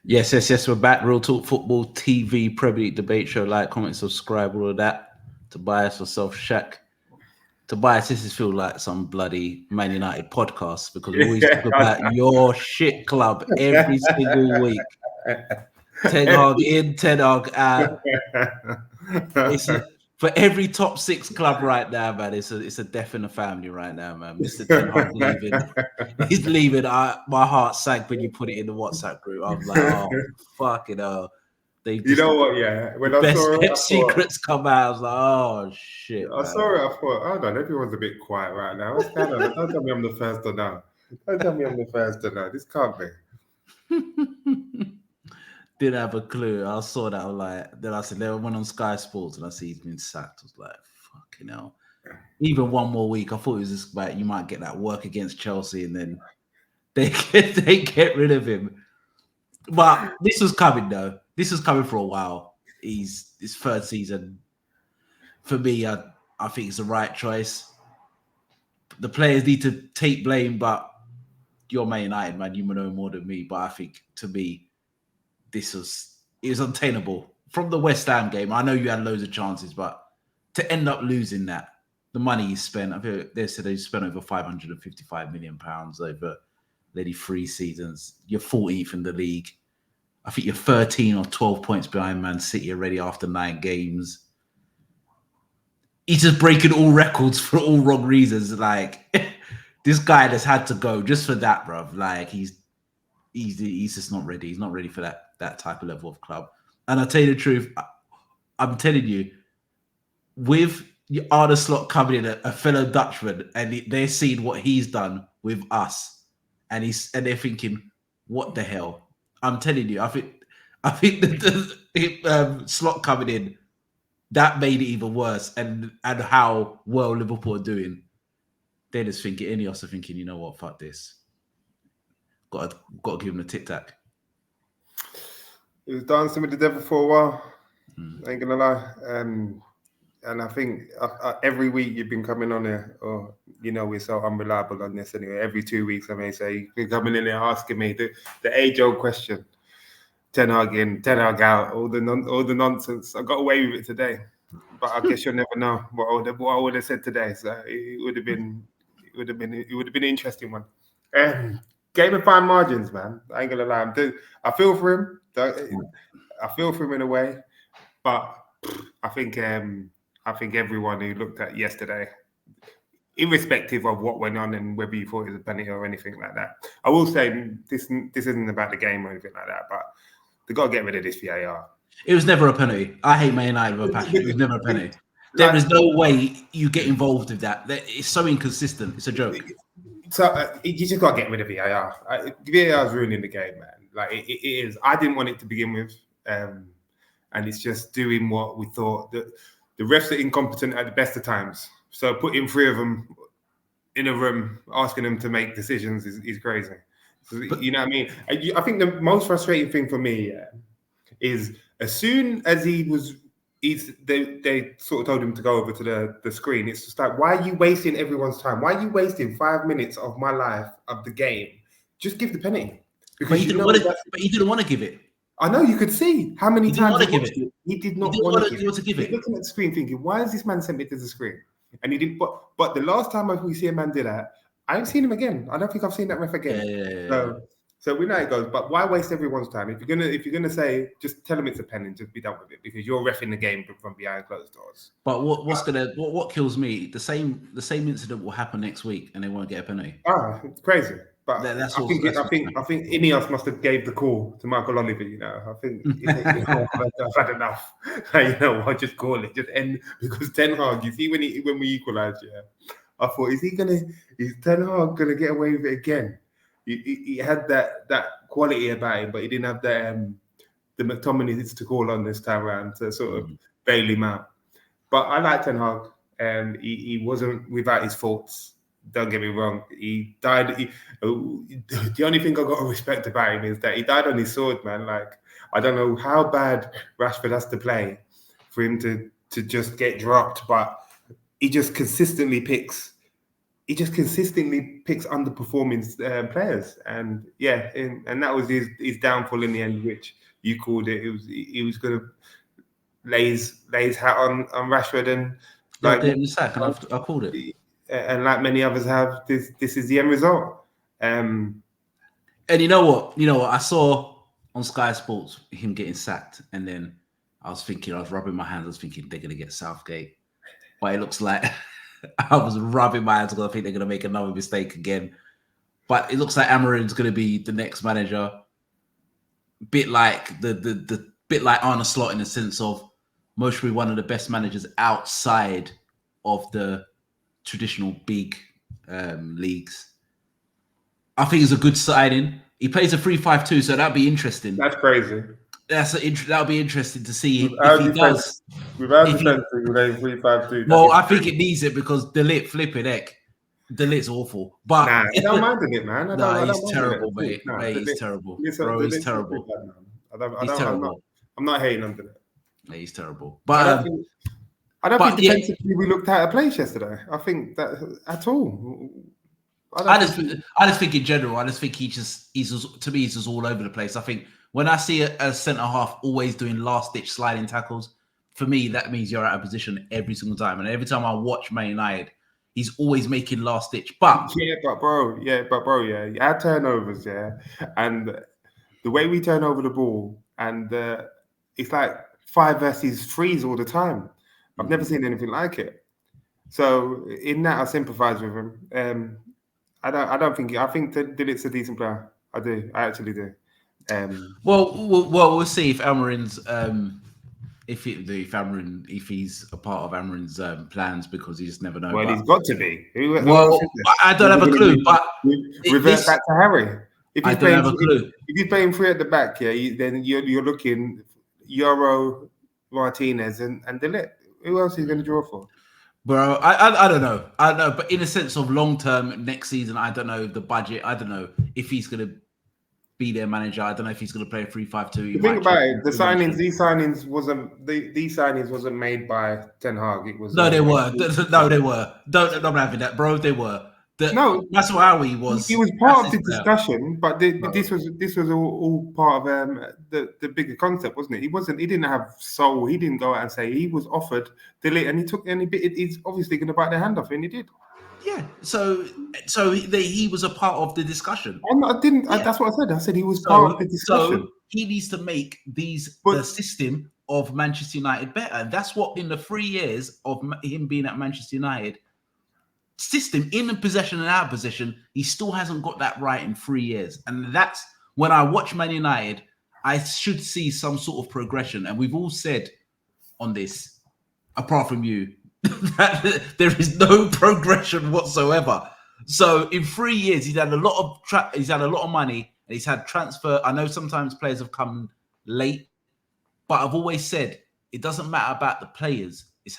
Yes. We're back. Real Talk Football TV, Premier League debate show. Like, comment, subscribe, all of that. Tobias for Self Shack. Tobias, this is feel like some bloody Man United podcast because we always talk about your shit club every single week. Ten Hag in, Ten Hag out. For every top six club right now, man. It's a death in the family right now, man. Mr. Ten Hag leaving. He's leaving. My heart sank when you put it in the WhatsApp group. I was like, oh, fucking hell. You know what? Yeah, when I saw it, secrets come out. I was like, oh shit. I saw it. I thought, hold on, everyone's a bit quiet right now. What's going on? Don't tell me I'm the first to know. Don't tell me I'm the first to know. This can't be. Didn't have a clue. I saw that. I was like, then I said, they went on Sky Sports and I see he's been sacked. I was like, fucking hell. Even one more week, I thought it was just like you might get that work against Chelsea and then they get rid of him. But this was coming though. This was coming for a while. His third season. For me, I think it's the right choice. The players need to take blame, but you're Man United, man. You know more than me. But I think to me, it was untenable. From the West Ham game, I know you had loads of chances, but to end up losing that, the money you spent, I think they said they spent over £555 million over nearly 3 seasons. You're 14th in the league. I think you're 13 or 12 points behind Man City already after 9 games. He's just breaking all records for all wrong reasons. Like, this guy has had to go just for that, bruv. Like, he's just not ready. He's not ready for that type of level of club. And I'll tell you the truth, I'm telling you, with Arne Slot coming in, a fellow Dutchman, and they're seeing what he's done with us, and they're thinking, what the hell? I'm telling you, I think the Slot coming in, that made it even worse, and how well Liverpool are doing. They're just thinking, Ineos are thinking, you know what, fuck this. Got to give him a tic tac. He was dancing with the devil for a while. Ain't gonna lie. And I think every week you've been coming on here, or we're so unreliable on this anyway. Every 2 weeks, I may say, you're coming in here asking me the age-old question: Ten Hag in, Ten Hag out, all the nonsense. I got away with it today, but I guess you'll never know what I would have said today. So it would have been an interesting one. Game of fine margins, man. I ain't gonna lie. I feel for him. I feel for him in a way, but I think everyone who looked at yesterday, irrespective of what went on and whether you thought it was a penalty or anything like that, I will say this isn't about the game or anything like that, but they've got to get rid of this VAR. It was never a penalty. I hate Man United with a passion. It was never a penalty. There is no way you get involved with that. It's so inconsistent. It's a joke. So you just got to get rid of VAR. VAR is ruining the game, man. Like it is. I didn't want it to begin with, and it's just doing what we thought. The refs are incompetent at the best of times. So putting 3 of them in a room, asking them to make decisions is crazy. So, you know what I mean? I think the most frustrating thing for me is as soon as they sort of told him to go over to the screen. It's just like, why are you wasting everyone's time? Why are you wasting 5 minutes of my life, of the game? Just give the penalty. But he didn't want to give it. I know, you could see how many times he watched it. He did not want to give it. He's looking at the screen thinking, why has this man sent me to the screen? And he didn't. But the last time we see a man do that, I haven't seen him again. I don't think I've seen that ref again. Yeah. So we know it goes. But why waste everyone's time? If you're gonna say, just tell them it's a pen and just be done with it, because you're reffing the game from behind closed doors. But what kills me? The same incident will happen next week, and they won't get a penalty. It's crazy. But I think Ineos must have gave the call to Michael Oliver. I think I've had enough. I'll just call it, just end, because Ten Hag. You see, when we equalised, I thought, is Ten Hag gonna get away with it again? He had that quality about him, but he didn't have the McTominay to call on this time around to sort of bail him out. But I like Ten Hag, and he wasn't without his faults. Don't get me wrong. He died. The only thing I got to respect about him is that he died on his sword, man. Like, I don't know how bad Rashford has to play for him to just get dropped, but he just consistently picks he just consistently picks underperforming players, and and that was his downfall in the end, which you called it. He was going to lay his hat on Rashford, and They'll like get him the sack, and I called it. and like many others have, this is the end result. And you know what? I saw on Sky Sports him getting sacked, and then I was rubbing my hands. I was thinking they're gonna get Southgate, but it looks like I was rubbing my hands because I think they're gonna make another mistake again. But it looks like Amorim's gonna be the next manager, bit like the bit like Arne Slot in the sense of most probably one of the best managers outside of the traditional big leagues. I think it's a good signing. He plays a 3-5-2, so that'd be interesting. That's crazy. That'll be interesting to see if he does. Without defense, with a 3-5-2. Well, I think it needs it because Delite flipping heck. Delite's awful, but I don't mind it, man. I don't he's terrible, mate. He's terrible, bro. He's terrible. He's terrible. I'm not hating on Delite. Yeah, he's terrible, but I don't think defensively we looked out of place yesterday. I think that at all. I just think in general, I just think he's just all over the place. I think when I see a centre half always doing last ditch sliding tackles, for me that means you're out of position every single time. And every time I watch Man United, he's always making last ditch. But bro, our turnovers, and the way we turn over the ball, and it's like 5 versus 3s all the time. I've never seen anything like it. So in that, I sympathise with him. I think that Delite's a decent player. I do. I actually do. We'll see if Amorim's if he's a part of Amorim's plans, because he just never knows. Well, he's got to be. I don't have a clue. But revert back to Harry. I don't have a clue. If he's playing 3 at the back, then you're looking Euro, Martinez, and Delite. Who else are you going to draw for? Bro, I don't know. I don't know, but in a sense of long term, next season, I don't know the budget. I don't know if he's going to be their manager. I don't know if he's going to play a 3-5-2. Think about it. These signings wasn't made by Ten Hag. It was they were. They were. Don't having that, bro. They were. That's how he was. He was part of the discussion, but this was all part of the bigger concept, wasn't it? He didn't have soul. He didn't go out and say he was offered Delite, and he took any bit. He's obviously going to bite their hand off, and he did. Yeah. So he was a part of the discussion. That's what I said. I said he was part of the discussion. So he needs to make the system of Manchester United better. And that's what in the 3 years of him being at Manchester United. System in the possession and out of possession, he still hasn't got that right in 3 years. And that's when I watch Man United, I should see some sort of progression. And we've all said on this, apart from you, that there is no progression whatsoever. So in 3 years, he's had a lot of money, and he's had transfer. I know sometimes players have come late, but I've always said it doesn't matter about the players. It's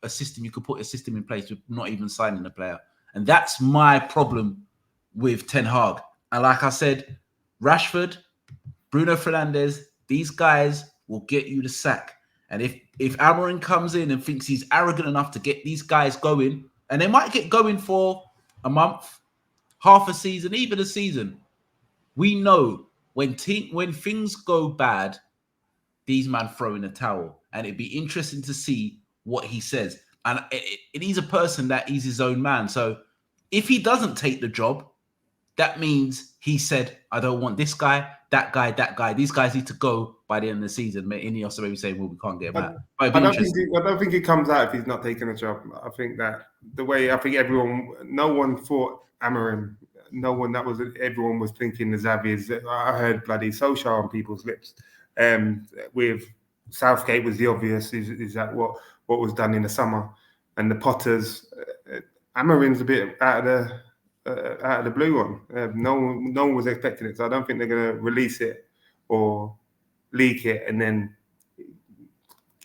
a system you could put a system in place with not even signing a player. And that's my problem with Ten Hag. And like I said, Rashford, Bruno Fernandes, these guys will get you the sack. And if Amorim comes in and thinks he's arrogant enough to get these guys going, and they might get going for a month, half a season, even a season, we know when things go bad, these men throw in a towel. And it'd be interesting to see what he says. And he's a person that he's his own man. So if he doesn't take the job, that means he said, I don't want this guy, that guy, that guy. These guys need to go by the end of the season. Ineos maybe saying, well, we can't get him out. I don't think it comes out if he's not taking a job. I think that no one thought Amorim, everyone was thinking the Xavi's. I heard bloody Solskjaer on people's lips. With Southgate was the obvious. Is that what was done in the summer? And the Potters, Amorim's a bit out of the blue one. No one was expecting it, so I don't think they're going to release it or leak it and then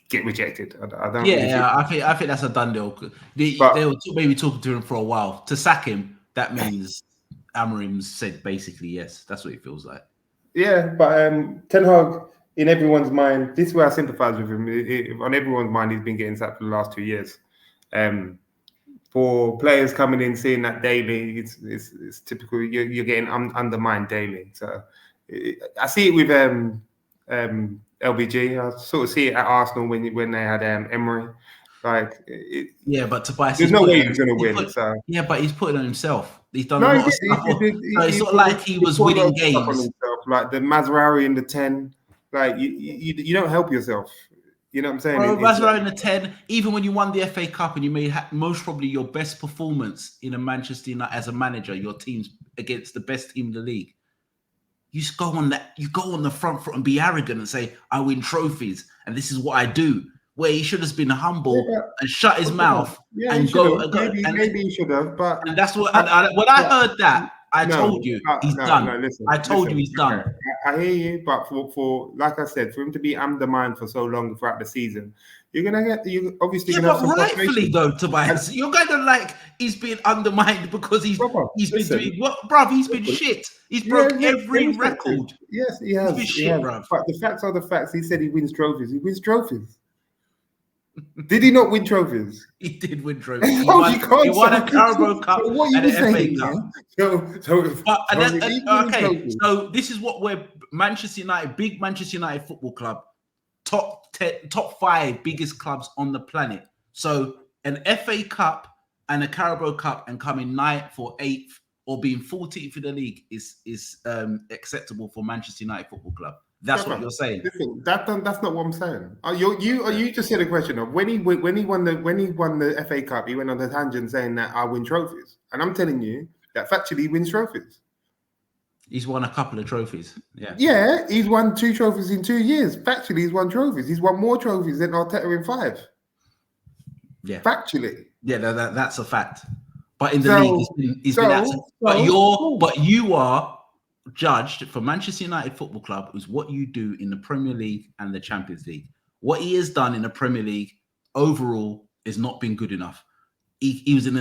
get rejected. I don't. I think that's a done deal. They were maybe talking to him for a while. To sack him, that means Amorim said basically yes. That's what it feels like. Yeah, but Ten Hag, in everyone's mind, this is where I sympathise with him. On everyone's mind, he's been getting sacked for the last 2 years. for players coming in seeing that daily, it's typical. You're getting undermined daily. So I see it with LBG. I sort of see it at Arsenal when they had Emery. Like, yeah, but Tobias, there's no way he's going to win. Yeah, but he's put it on himself. He's done no, a he lot of did. stuff. So it's not Put, like he was put a lot winning of stuff on games. himself, like the Mazraoui in the 10. Like you don't help yourself. You know what I'm saying? Bro, Mazraoui in the 10. Even when you won the FA Cup and you made most probably your best performance in a Manchester United as a manager, your team's against the best team in the league. You just go on that. You go on the front foot and be arrogant and say, "I win trophies and this is what I do." Where he should have been humble and shut his mouth and go. Maybe he should have, but and that's what. When I heard that, I told you he's done. No, listen, I told you he's done. I hear you, but for like I said, for him to be undermined for so long throughout the season, you're obviously gonna have some rightfully though, Tobias, you're gonna like he's being undermined because he's been doing what, bruv? He's been shit. He's broke every record. Yes, he has. He's been shit, bruv. But the facts are the facts. He said he wins trophies. He wins trophies. Did he not win trophies? He did win trophies. He won a Carabao Cup and an FA Cup. So this is what we're Manchester United, big Manchester United Football Club, top 5 biggest clubs on the planet. So an FA Cup and a Carabao Cup and coming 9th or 8th or being 14th in the league is acceptable for Manchester United Football Club. That's what you're saying. Listen, that's not what I'm saying. You just said a question of when he won the FA Cup, he went on the tangent saying that I win trophies, and I'm telling you that factually he wins trophies. He's won a couple of trophies. Yeah, he's won 2 trophies in 2 years. Factually, he's won trophies. He's won more trophies than Arteta in 5. Yeah, factually. Yeah, that's a fact. But in the league, he's been absent. But you are judged for Manchester United Football Club is what you do in the Premier League and the Champions League. What he has done in the Premier League overall has not been good enough. He was in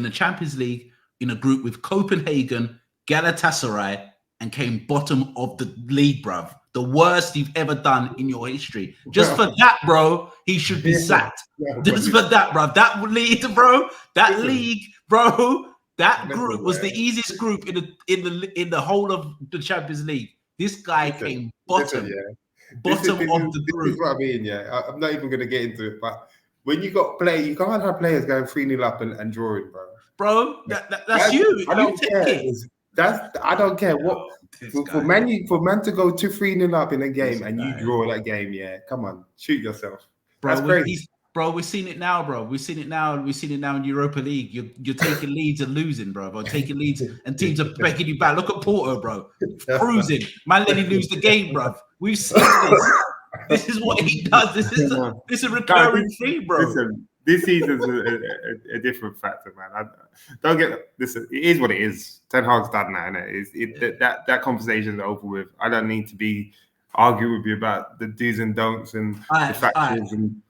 the Champions League in a group with Copenhagen, Galatasaray, and came bottom of the league, bruv. The worst you've ever done in your history. Just for that, bro, he should be sacked. Just for that, bruv. That league, bro. That league, bro. That group was the easiest group in the whole of the Champions League. This guy came bottom of the group. This is what I mean, yeah. I'm not even going to get into it, but when you can't have players going 3-0 up and drawing, bro. Bro, that's you. I don't care. I don't care what for Man to go 3-0 up in a game and you draw that game. Yeah, come on, shoot yourself. Bro, that's crazy. Bro, we're seeing it now, bro. We've seen it now in Europa League. You're taking leads and losing, bro. Or taking leads and teams are begging you back. Look at Porto, bro. Cruising. Man, let him lose the game, bro. We've seen this. This is what he does. This is a recurring thing, bro. Listen, this season's a different factor, man. Don't get this. It is what it is. Ten Hag's done now, innit? That conversation's over with. I don't need to be arguing with you about the do's and don'ts and the factors and.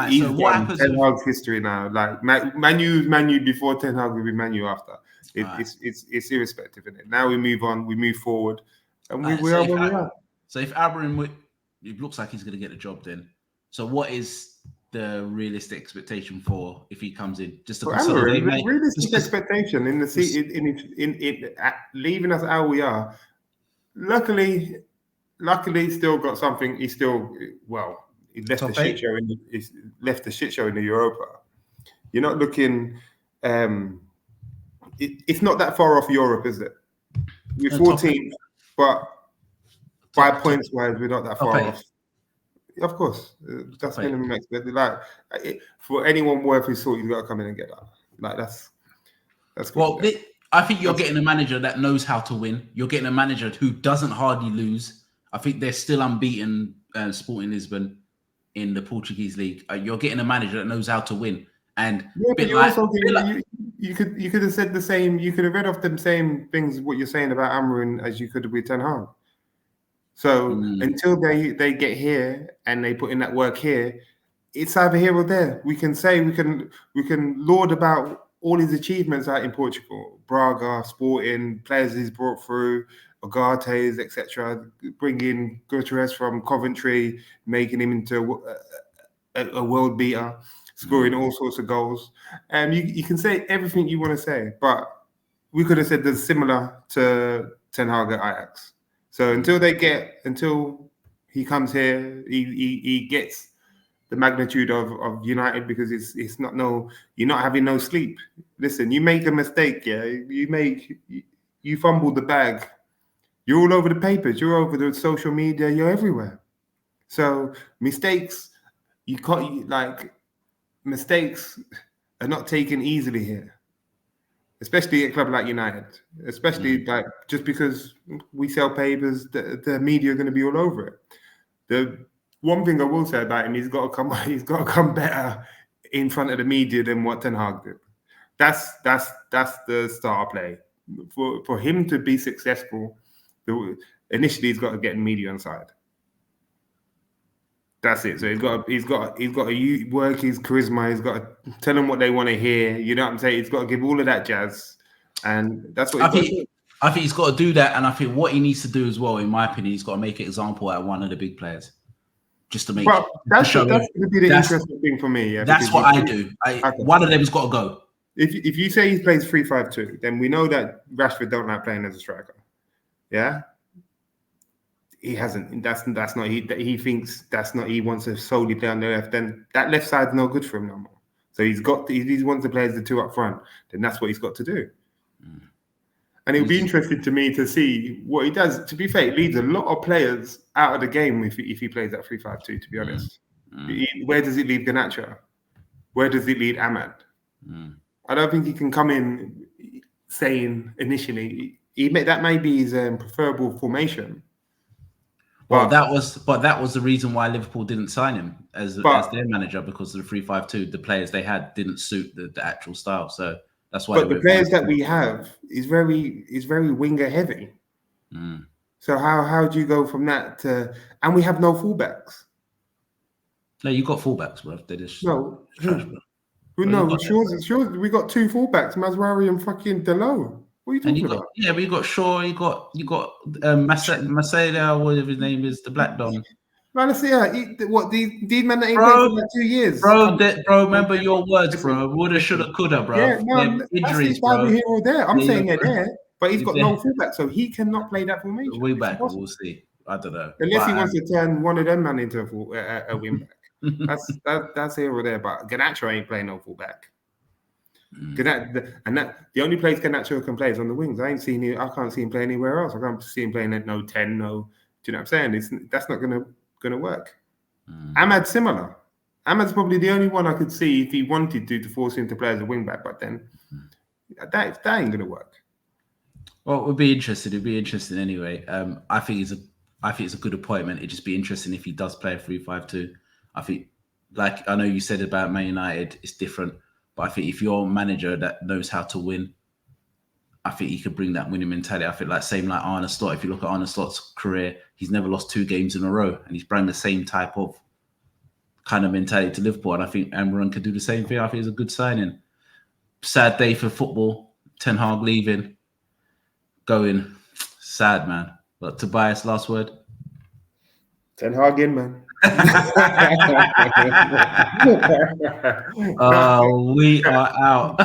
He's so what happens? Ten Hag's history now. Like Manu before Ten Hag will be Manu after. It's irrespective, isn't it? Now we move on. We move forward, and we are where we are. So if Amorim, it looks like he's going to get the job then. So what is the realistic expectation for if he comes in? Just to consolidate. The realistic expectation in the leaving us how we are. Luckily, still got something. He's still He left the shit show in the Europa. You're not looking. It's not that far off Europe, is it? We're 14th, but 5 points wise, we're not that far off. Of course, that's minimum expected. Like for anyone worth his salt, you've got to come in and get that. Like that's good. Well, I think you're getting a manager that knows how to win. You're getting a manager who doesn't hardly lose. I think they're still unbeaten. Sporting Lisbon. In the Portuguese league, you're getting a manager that knows how to win. And but you could have said the same. You could have read off the same things what you're saying about Amorim as you could have with Ten Hag. So until they get here and they put in that work here, it's either here or there. We can say we can laud about all his achievements out in Portugal, Braga, Sporting, players he's brought through. Agates, etc., bringing Guterres from Coventry, making him into a world beater. scoring all sorts of goals. You can say everything you want to say, but we could have said that's similar to Ten Hag at Ajax. So until he comes here, he gets the magnitude of United, because it's not you're not having no sleep. Listen, you make a mistake, yeah, you fumble the bag, you're all over the papers, you're over the social media, you're everywhere. So mistakes, mistakes are not taken easily here, especially at a club like United, especially like just because we sell papers, the media are going to be all over it. The one thing I will say about him, he's got to come better in front of the media than what Ten Hag did. That's the star play. For him to be successful, initially he's got to get the media on side. That's it. So he's got to work his charisma. He's got to tell them what they want to hear. You know what I'm saying? He's got to give all of that jazz, and that's what I think he's got to do that. And I think what he needs to do as well, in my opinion, he's got to make an example at one of the big players, just to make. Well, that's going to be the interesting thing for me. Yeah, that's what I do. One of them's got to go. If you say he plays 3-5-2, then we know that Rashford don't like playing as a striker. Yeah. He hasn't. That's not. He thinks that's not. He wants to solely play on the left. Then that left side's no good for him no more. So he wants to play as the two up front. Then that's what he's got to do. And it would be interesting to me to see what he does. To be fair, it leaves a lot of players out of the game if he plays that 3-5-2. To be honest, where does it leave Garnacho? Where does it leave Ahmad? I don't think he can come in saying initially that may be his preferable formation. Well, that was the reason why Liverpool didn't sign him as their manager, because of the 3-5-2. The players they had didn't suit the actual style, so that's why. But the players that we have is very winger heavy. So how do you go from that to? And we have no fullbacks. No, you got fullbacks, bro. They just no. Sure. We got two fullbacks, Mazraoui and fucking Delo. What are you talking about? Yeah, but you got Shaw, you got Maseda, whatever his name is, the Black Don. Man, let's see. These men that ain't played for like 2 years. Bro, remember your words, bro. Woulda, shoulda, coulda, bro. Yeah, no, injuries, bro. Here or there. I'm saying they're there, but he's got no fullback, so he cannot play that formation. Way back, we'll see. I don't know. Unless he wants to turn one of them man into a wing back. That's here or there. But Garnacho ain't playing no fullback. The only place Garnacho can play is on the wings. I can't see him play anywhere else. I can't see him playing at no 10. No, do you know what I'm saying? That's not gonna work. Ahmad's similar. Ahmad's probably the only one I could see if he wanted to force him to play as a wing back, but then that ain't gonna work. Well, it would be interesting. It'd be interesting anyway. I think it's a good appointment. It'd just be interesting if he does play a 3-5-2. I think, like I know you said about Man United, it's different. But I think if you're a manager that knows how to win, I think he could bring that winning mentality. I think same like Arne Slot. If you look at Arne Slot's career, he's never lost 2 games in a row, and he's brought the same type of kind of mentality to Liverpool. And I think Amorim could do the same thing. I think it's a good signing. Sad day for football. Ten Hag leaving, going. Sad, man. But Tobias, last word. Ten Hag in, man. We are out.